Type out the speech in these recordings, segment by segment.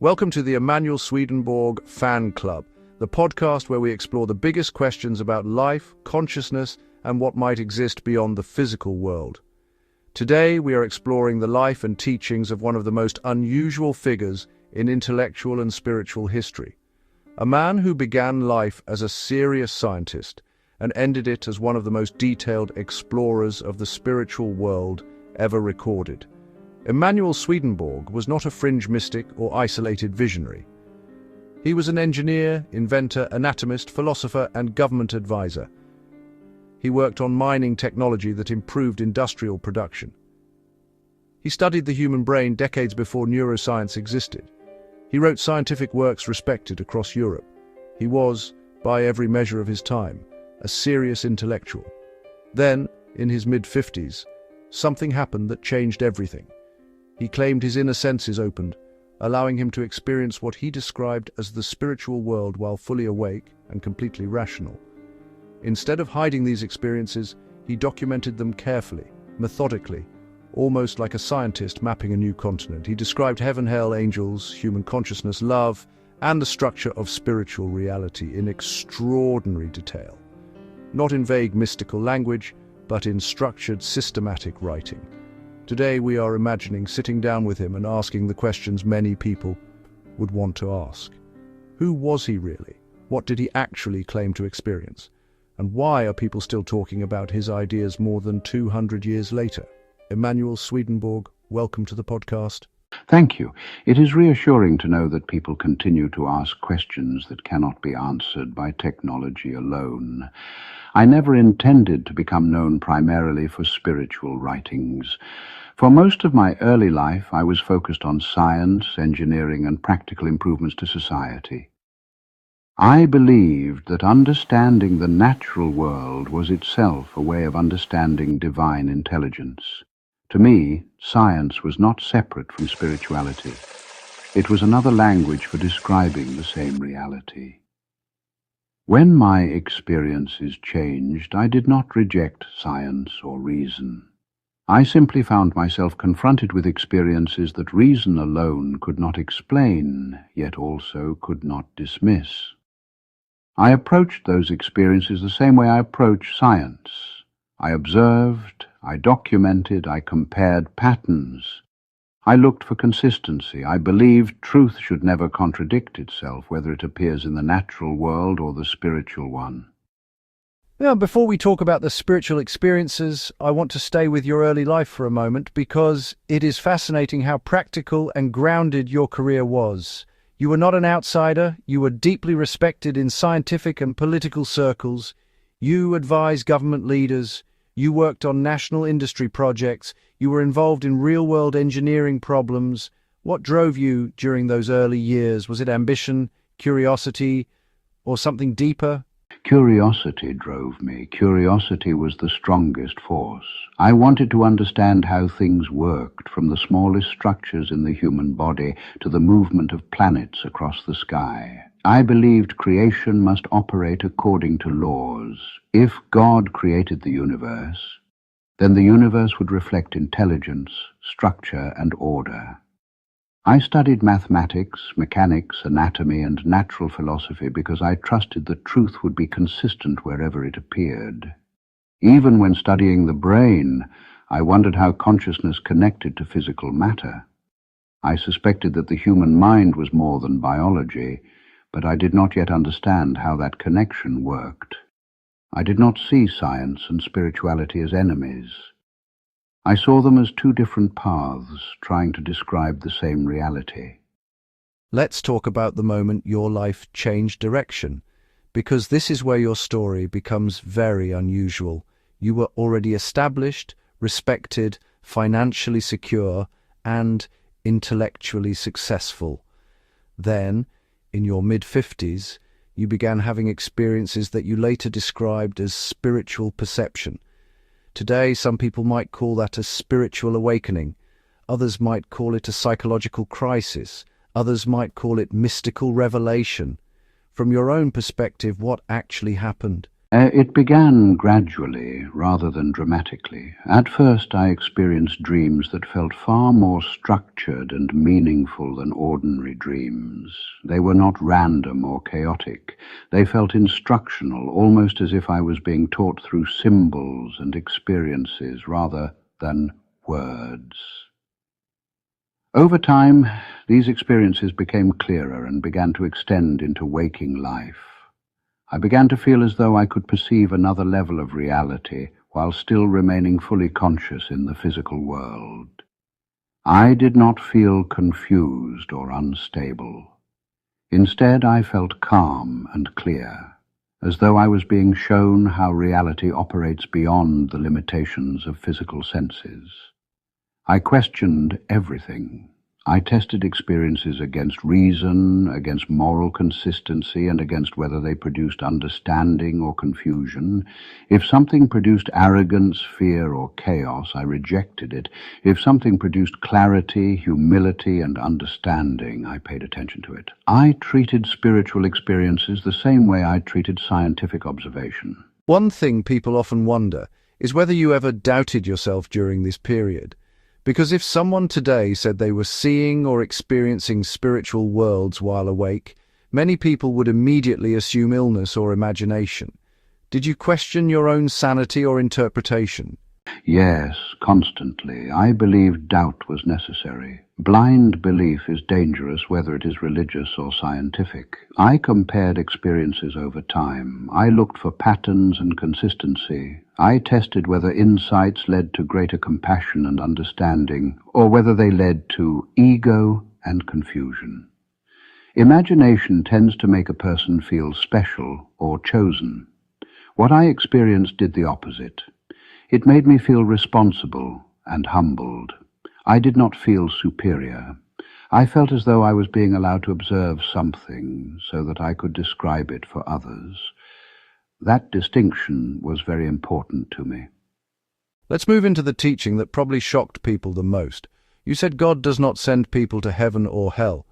Welcome to the Emanuel Swedenborg Fan Club, the podcast where we explore the biggest questions about life, consciousness, and what might exist beyond the physical world. Today, we are exploring the life and teachings of one of the most unusual figures in intellectual and spiritual history. A man who began life as a serious scientist and ended it as one of the most detailed explorers of the spiritual world ever recorded. Emanuel Swedenborg was not a fringe mystic or isolated visionary. He was an engineer, inventor, anatomist, philosopher, and government advisor. He worked on mining technology that improved industrial production. He studied the human brain decades before neuroscience existed. He wrote scientific works respected across Europe. He was, by every measure of his time, a serious intellectual. Then, in his mid-50s, something happened that changed everything. He claimed his inner senses opened, allowing him to experience what he described as the spiritual world while fully awake and completely rational. Instead of hiding these experiences, he documented them carefully, methodically, almost like a scientist mapping a new continent. He described heaven, hell, angels, human consciousness, love, and the structure of spiritual reality in extraordinary detail. Not in vague mystical language, but in structured, systematic writing. Today we are imagining sitting down with him and asking the questions many people would want to ask. Who was he really? What did he actually claim to experience? And why are people still talking about his ideas more than 200 years later? Emanuel Swedenborg, welcome to the podcast. Thank you. It is reassuring to know that people continue to ask questions that cannot be answered by technology alone. I never intended to become known primarily for spiritual writings. For most of my early life, I was focused on science, engineering, and practical improvements to society. I believed that understanding the natural world was itself a way of understanding divine intelligence. To me, science was not separate from spirituality. It was another language for describing the same reality. When my experiences changed, I did not reject science or reason. I simply found myself confronted with experiences that reason alone could not explain, yet also could not dismiss. I approached those experiences the same way I approach science. I observed, I documented, I compared patterns. I looked for consistency. I believed truth should never contradict itself, whether it appears in the natural world or the spiritual one. Now, before we talk about the spiritual experiences, I want to stay with your early life for a moment because it is fascinating how practical and grounded your career was. You were not an outsider. You were deeply respected in scientific and political circles. You advised government leaders. You worked on national industry projects. You were involved in real-world engineering problems. What drove you during those early years? Was it ambition, curiosity, or something deeper? Curiosity drove me. Curiosity was the strongest force. I wanted to understand how things worked, from the smallest structures in the human body to the movement of planets across the sky. I believed creation must operate according to laws. If God created the universe, then the universe would reflect intelligence, structure, and order. I studied mathematics, mechanics, anatomy, and natural philosophy because I trusted that truth would be consistent wherever it appeared. Even when studying the brain, I wondered how consciousness connected to physical matter. I suspected that the human mind was more than biology, but I did not yet understand how that connection worked. I did not see science and spirituality as enemies. I saw them as two different paths trying to describe the same reality. Let's talk about the moment your life changed direction, because this is where your story becomes very unusual. You were already established, respected, financially secure, and intellectually successful. Then, in your mid-50s, you began having experiences that you later described as spiritual perception. Today, some people might call that a spiritual awakening. Others might call it a psychological crisis. Others might call it mystical revelation. From your own perspective, what actually happened? It began gradually rather than dramatically. At first I experienced dreams that felt far more structured and meaningful than ordinary dreams. They were not random or chaotic. They felt instructional, almost as if I was being taught through symbols and experiences rather than words. Over time, these experiences became clearer and began to extend into waking life. I began to feel as though I could perceive another level of reality while still remaining fully conscious in the physical world. I did not feel confused or unstable. Instead, I felt calm and clear, as though I was being shown how reality operates beyond the limitations of physical senses. I questioned everything. I tested experiences against reason, against moral consistency, and against whether they produced understanding or confusion. If something produced arrogance, fear, or chaos, I rejected it. If something produced clarity, humility, and understanding, I paid attention to it. I treated spiritual experiences the same way I treated scientific observation. One thing people often wonder is whether you ever doubted yourself during this period. Because if someone today said they were seeing or experiencing spiritual worlds while awake, many people would immediately assume illness or imagination. Did you question your own sanity or interpretation? Yes, constantly. I believed doubt was necessary. Blind belief is dangerous whether it is religious or scientific. I compared experiences over time. I looked for patterns and consistency. I tested whether insights led to greater compassion and understanding, or whether they led to ego and confusion. Imagination tends to make a person feel special or chosen. What I experienced did the opposite. It made me feel responsible and humbled. I did not feel superior. I felt as though I was being allowed to observe something so that I could describe it for others. That distinction was very important to me. Let's move into the teaching that probably shocked people the most. You said God does not send people to heaven or hell.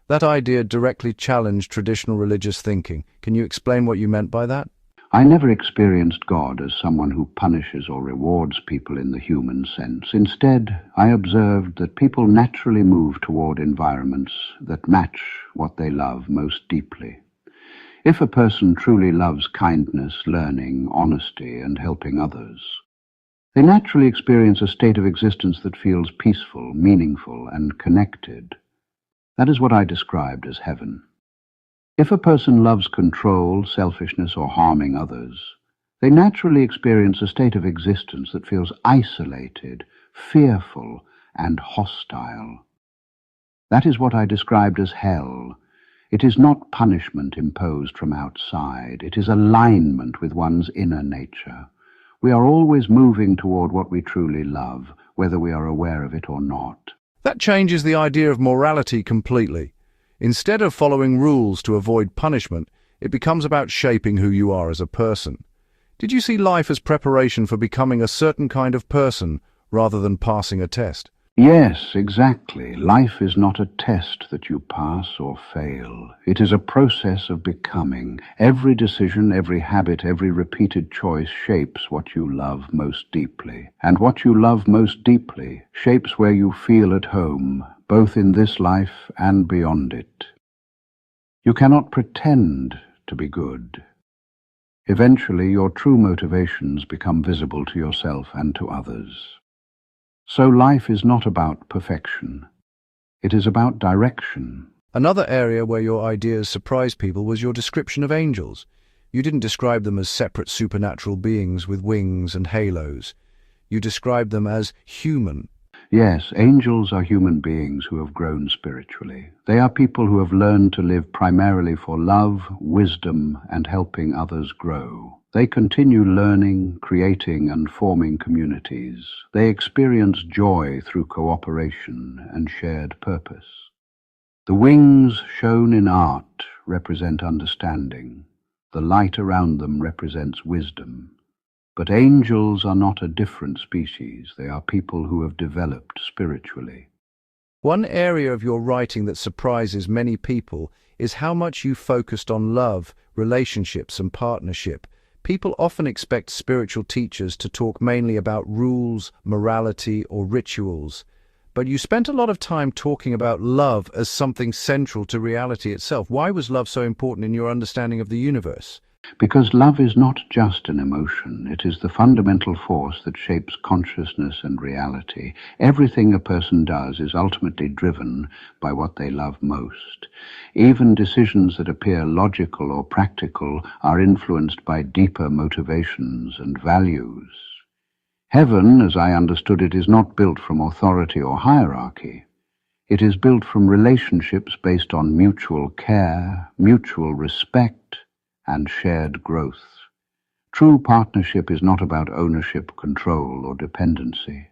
That idea directly challenged traditional religious thinking. Can you explain what you meant by that? I never experienced God as someone who punishes or rewards people in the human sense. Instead, I observed that people naturally move toward environments that match what they love most deeply. If a person truly loves kindness, learning, honesty, and helping others, they naturally experience a state of existence that feels peaceful, meaningful, and connected. That is what I described as heaven. If a person loves control, selfishness, or harming others, they naturally experience a state of existence that feels isolated, fearful, and hostile. That is what I described as hell. It is not punishment imposed from outside. It is alignment with one's inner nature. We are always moving toward what we truly love, whether we are aware of it or not. That changes the idea of morality completely. Instead of following rules to avoid punishment, it becomes about shaping who you are as a person. Did you see life as preparation for becoming a certain kind of person rather than passing a test? Yes, exactly. Life is not a test that you pass or fail. It is a process of becoming. Every decision, every habit, every repeated choice shapes what you love most deeply. And what you love most deeply shapes where you feel at home, both in this life and beyond it. You cannot pretend to be good. Eventually, your true motivations become visible to yourself and to others. So life is not about perfection. It is about direction. Another area where your ideas surprised people was your description of angels. You didn't describe them as separate supernatural beings with wings and halos. You described them as human. Yes, angels are human beings who have grown spiritually. They are people who have learned to live primarily for love, wisdom, and helping others grow. They continue learning, creating, and forming communities. They experience joy through cooperation and shared purpose. The wings shown in art represent understanding. The light around them represents wisdom. But angels are not a different species. They are people who have developed spiritually. One area of your writing that surprises many people is how much you focused on love, relationships, and partnership. People often expect spiritual teachers to talk mainly about rules, morality, or rituals, but you spent a lot of time talking about love as something central to reality itself. Why was love so important in your understanding of the universe? Because love is not just an emotion, it is the fundamental force that shapes consciousness and reality. Everything a person does is ultimately driven by what they love most. Even decisions that appear logical or practical are influenced by deeper motivations and values. Heaven, as I understood it, is not built from authority or hierarchy. It is built from relationships based on mutual care, mutual respect, and shared growth. True partnership is not about ownership, control, or dependency.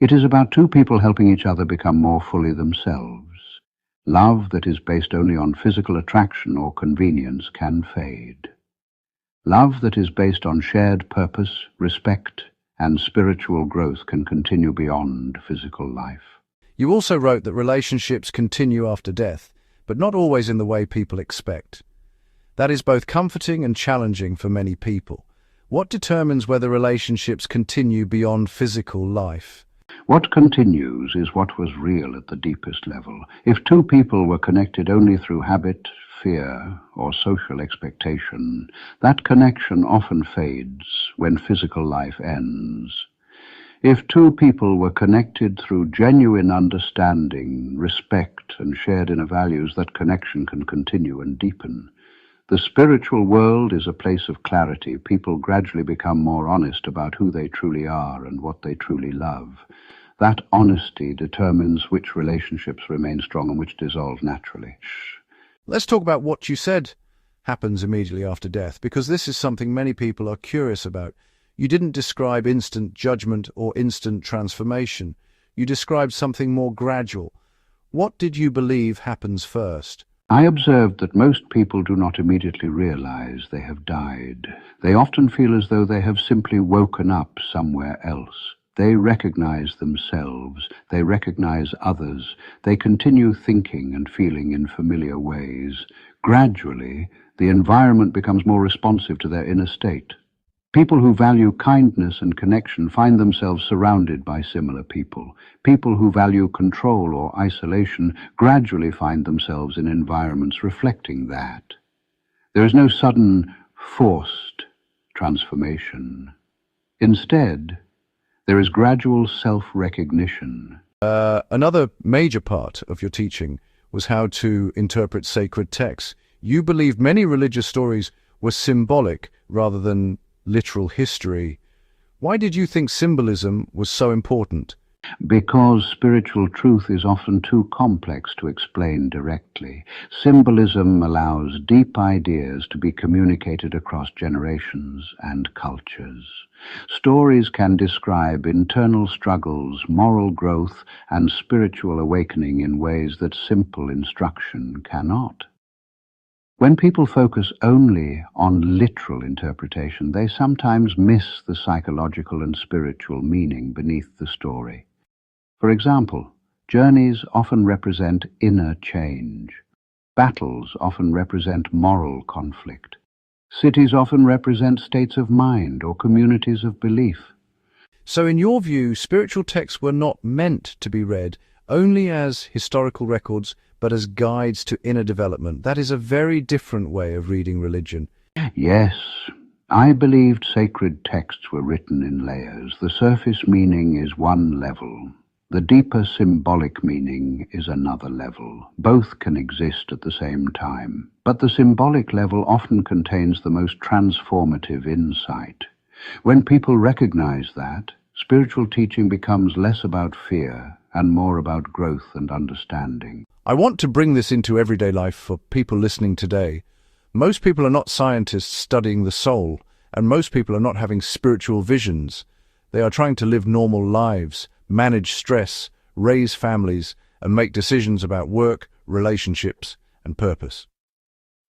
It is about two people helping each other become more fully themselves. Love that is based only on physical attraction or convenience can fade. Love that is based on shared purpose, respect, and spiritual growth can continue beyond physical life. You also wrote that relationships continue after death, but not always in the way people expect. That is both comforting and challenging for many people. What determines whether relationships continue beyond physical life? What continues is what was real at the deepest level. If two people were connected only through habit, fear, or social expectation, that connection often fades when physical life ends. If two people were connected through genuine understanding, respect, and shared inner values, that connection can continue and deepen. The spiritual world is a place of clarity. People gradually become more honest about who they truly are and what they truly love. That honesty determines which relationships remain strong and which dissolve naturally. Let's talk about what you said happens immediately after death, because this is something many people are curious about. You didn't describe instant judgment or instant transformation. You described something more gradual. What did you believe happens first? I observed that most people do not immediately realize they have died. They often feel as though they have simply woken up somewhere else. They recognize themselves, they recognize others, they continue thinking and feeling in familiar ways. Gradually, the environment becomes more responsive to their inner state. People who value kindness and connection find themselves surrounded by similar people. People who value control or isolation gradually find themselves in environments reflecting that. There is no sudden, forced transformation. Instead, there is gradual self-recognition. Another major part of your teaching was how to interpret sacred texts. You believed many religious stories were symbolic rather than literal history. Why did you think symbolism was so important? Because spiritual truth is often too complex to explain directly. Symbolism allows deep ideas to be communicated across generations and cultures. Stories can describe internal struggles, moral growth, and spiritual awakening in ways that simple instruction cannot. When people focus only on literal interpretation, they sometimes miss the psychological and spiritual meaning beneath the story. For example, journeys often represent inner change. Battles often represent moral conflict. Cities often represent states of mind or communities of belief. So in your view, spiritual texts were not meant to be read only as historical records, but as guides to inner development. That is a very different way of reading religion. Yes, I believed sacred texts were written in layers. The surface meaning is one level. The deeper symbolic meaning is another level. Both can exist at the same time, but the symbolic level often contains the most transformative insight. When people recognize that, spiritual teaching becomes less about fear and more about growth and understanding. I want to bring this into everyday life for people listening today. Most people are not scientists studying the soul, and most people are not having spiritual visions. They are trying to live normal lives, manage stress, raise families, and make decisions about work, relationships, and purpose.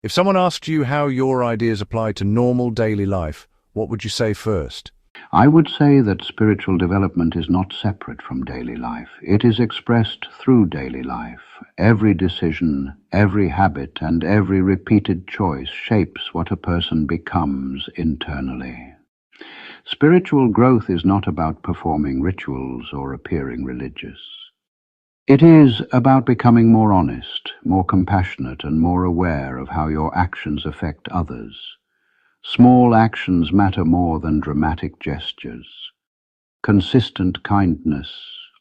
If someone asked you how your ideas apply to normal daily life, what would you say first? I would say that spiritual development is not separate from daily life. It is expressed through daily life. Every decision, every habit, and every repeated choice shapes what a person becomes internally. Spiritual growth is not about performing rituals or appearing religious. It is about becoming more honest, more compassionate, and more aware of how your actions affect others. Small actions matter more than dramatic gestures. Consistent kindness,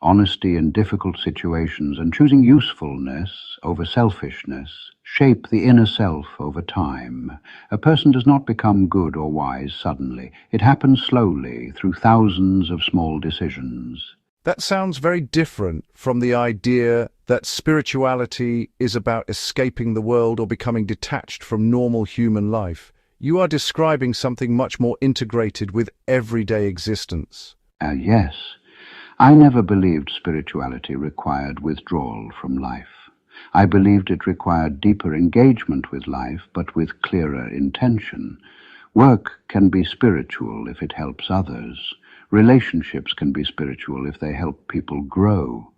honesty in difficult situations, and choosing usefulness over selfishness shape the inner self over time. A person does not become good or wise suddenly. It happens slowly through thousands of small decisions. That sounds very different from the idea that spirituality is about escaping the world or becoming detached from normal human life. You are describing something much more integrated with everyday existence. Yes, I never believed spirituality required withdrawal from life. I believed it required deeper engagement with life, but with clearer intention. Work can be spiritual if it helps others. Relationships can be spiritual if they help people grow.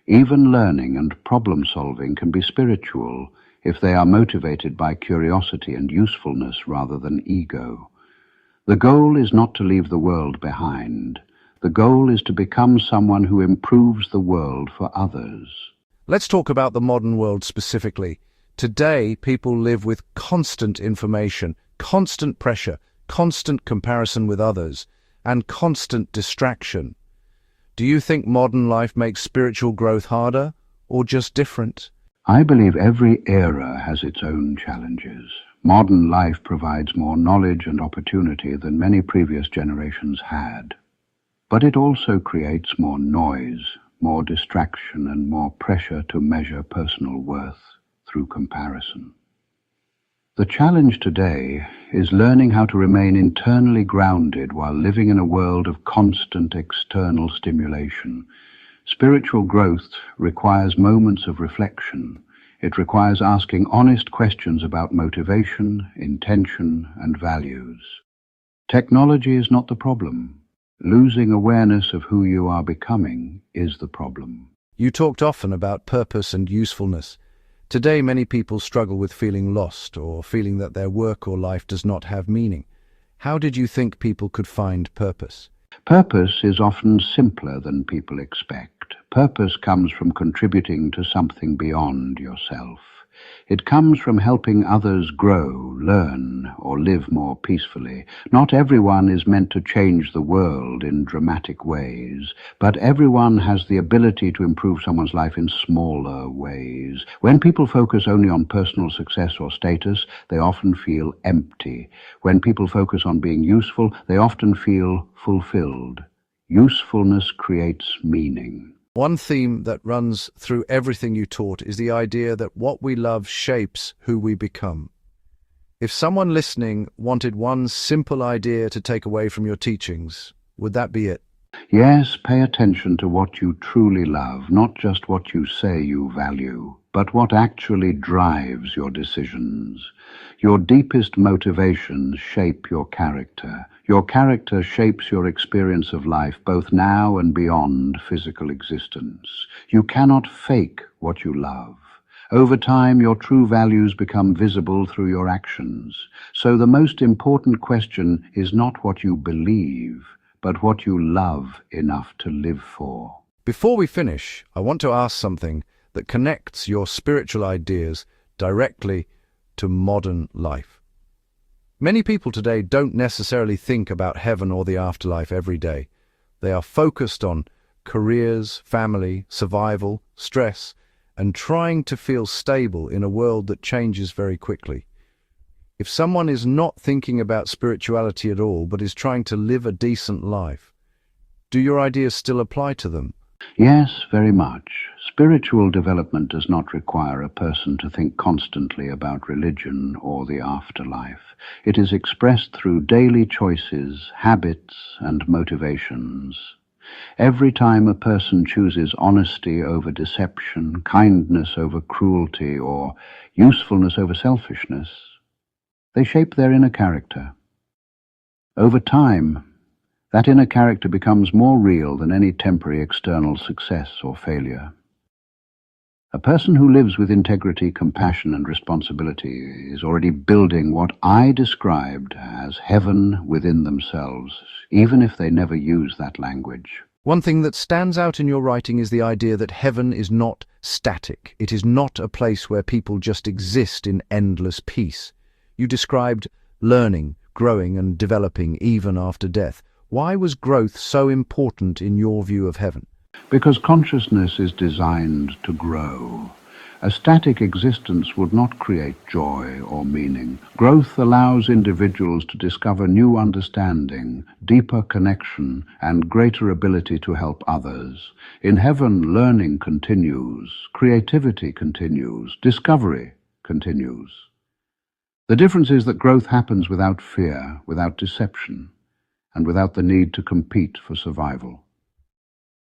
Even learning and problem-solving can be spiritual if they are motivated by curiosity and usefulness rather than ego. The goal is not to leave the world behind. The goal is to become someone who improves the world for others. Let's talk about the modern world specifically. Today, people live with constant information, constant pressure, constant comparison with others, and constant distraction. Do you think modern life makes spiritual growth harder, or just different? I believe every era has its own challenges. Modern life provides more knowledge and opportunity than many previous generations had. But it also creates more noise, more distraction, and more pressure to measure personal worth through comparison. The challenge today is learning how to remain internally grounded while living in a world of constant external stimulation. Spiritual growth requires moments of reflection. It requires asking honest questions about motivation, intention, and values. Technology is not the problem. Losing awareness of who you are becoming is the problem. You talked often about purpose and usefulness. Today, many people struggle with feeling lost or feeling that their work or life does not have meaning. How did you think people could find purpose? Purpose is often simpler than people expect. Purpose comes from contributing to something beyond yourself. It comes from helping others grow, learn, or live more peacefully. Not everyone is meant to change the world in dramatic ways, but everyone has the ability to improve someone's life in smaller ways. When people focus only on personal success or status, they often feel empty. When people focus on being useful, they often feel fulfilled. Usefulness creates meaning. One theme that runs through everything you taught is the idea that what we love shapes who we become. If someone listening wanted one simple idea to take away from your teachings, would that be it? Yes, pay attention to what you truly love, not just what you say you value, but what actually drives your decisions. Your deepest motivations shape your character. Your character shapes your experience of life, both now and beyond physical existence. You cannot fake what you love. Over time, your true values become visible through your actions. So the most important question is not what you believe, but what you love enough to live for. Before we finish, I want to ask something that connects your spiritual ideas directly to modern life. Many people today don't necessarily think about heaven or the afterlife every day. They are focused on careers, family, survival, stress, and trying to feel stable in a world that changes very quickly. If someone is not thinking about spirituality at all, but is trying to live a decent life, do your ideas still apply to them? Yes, very much. Spiritual development does not require a person to think constantly about religion or the afterlife. It is expressed through daily choices, habits, and motivations. Every time a person chooses honesty over deception, kindness over cruelty, or usefulness over selfishness, they shape their inner character. Over time, That inner character becomes more real than any temporary external success or failure. A person who lives with integrity, compassion, and responsibility is already building what I described as heaven within themselves, even if they never use that language. One thing that stands out in your writing is the idea that heaven is not static. It is not a place where people just exist in endless peace. You described learning, growing, and developing even after death. Why was growth so important in your view of heaven? Because consciousness is designed to grow. A static existence would not create joy or meaning. Growth allows individuals to discover new understanding, deeper connection, and greater ability to help others. In heaven, learning continues, creativity continues, discovery continues. The difference is that growth happens without fear, without deception, and without the need to compete for survival.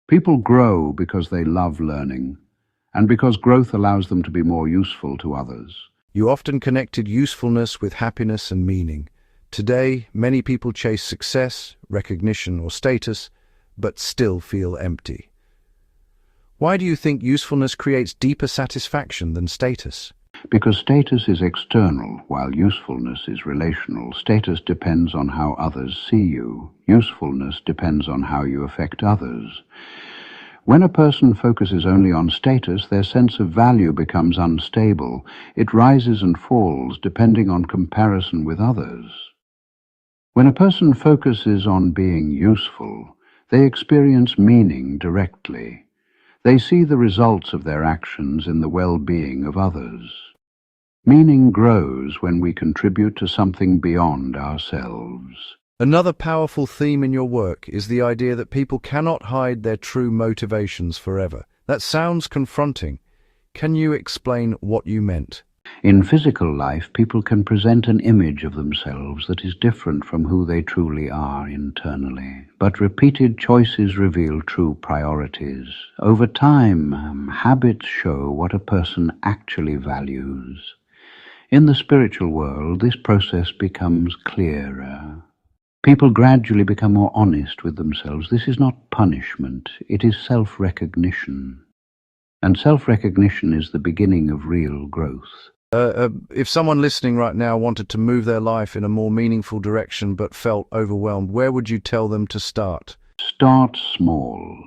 People grow because they love learning, and because growth allows them to be more useful to others. You often connected usefulness with happiness and meaning. Today, many people chase success, recognition, or status, but still feel empty. Why do you think usefulness creates deeper satisfaction than status? Because status is external, while usefulness is relational. Status depends on how others see you. Usefulness depends on how you affect others. When a person focuses only on status, their sense of value becomes unstable. It rises and falls depending on comparison with others. When a person focuses on being useful, they experience meaning directly. They see the results of their actions in the well-being of others. Meaning grows when we contribute to something beyond ourselves. Another powerful theme in your work is the idea that people cannot hide their true motivations forever. That sounds confronting. Can you explain what you meant? In physical life, people can present an image of themselves that is different from who they truly are internally. But repeated choices reveal true priorities. Over time, habits show what a person actually values. In the spiritual world, this process becomes clearer. People gradually become more honest with themselves. This is not punishment, it is self-recognition. And self-recognition is the beginning of real growth. If someone listening right now wanted to move their life in a more meaningful direction but felt overwhelmed, where would you tell them to start? Start small.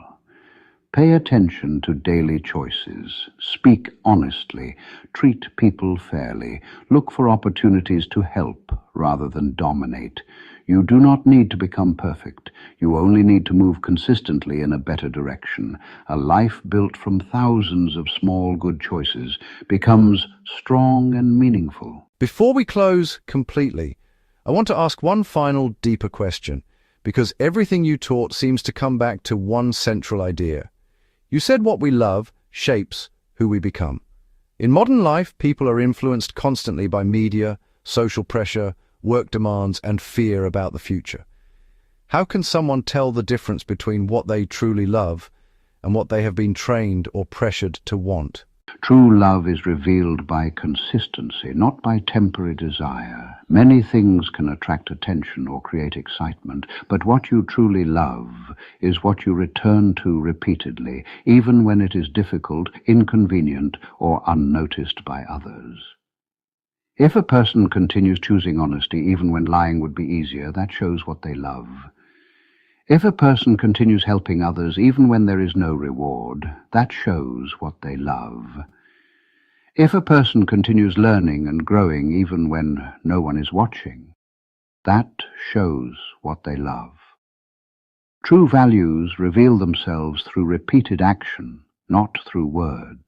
Pay attention to daily choices. Speak honestly. Treat people fairly. Look for opportunities to help rather than dominate. You do not need to become perfect. You only need to move consistently in a better direction. A life built from thousands of small good choices becomes strong and meaningful. Before we close completely, I want to ask one final deeper question, because everything you taught seems to come back to one central idea. You said what we love shapes who we become. In modern life, people are influenced constantly by media, social pressure, work demands, and fear about the future. How can someone tell the difference between what they truly love and what they have been trained or pressured to want? True love is revealed by consistency, not by temporary desire. Many things can attract attention or create excitement, but what you truly love is what you return to repeatedly, even when it is difficult, inconvenient, or unnoticed by others. If a person continues choosing honesty even when lying would be easier, that shows what they love. If a person continues helping others even when there is no reward, that shows what they love. If a person continues learning and growing even when no one is watching, that shows what they love. True values reveal themselves through repeated action, not through words.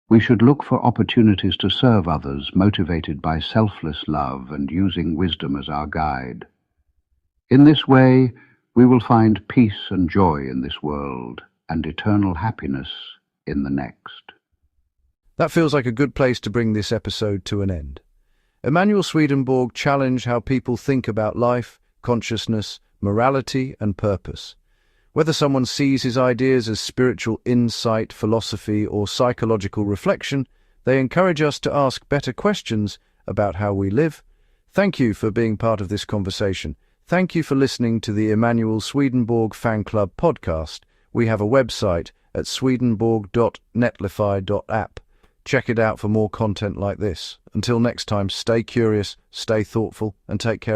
We should look for opportunities to serve others, motivated by selfless love and using wisdom as our guide. In this way, we will find peace and joy in this world and eternal happiness in the next. That feels like a good place to bring this episode to an end. Emanuel Swedenborg challenged how people think about life, consciousness, morality, and purpose. Whether someone sees his ideas as spiritual insight, philosophy, or psychological reflection, they encourage us to ask better questions about how we live. Thank you for being part of this conversation. Thank you for listening to the Emanuel Swedenborg Fan Club podcast. We have a website at swedenborg.netlify.app. Check it out for more content like this. Until next time, stay curious, stay thoughtful, and take care of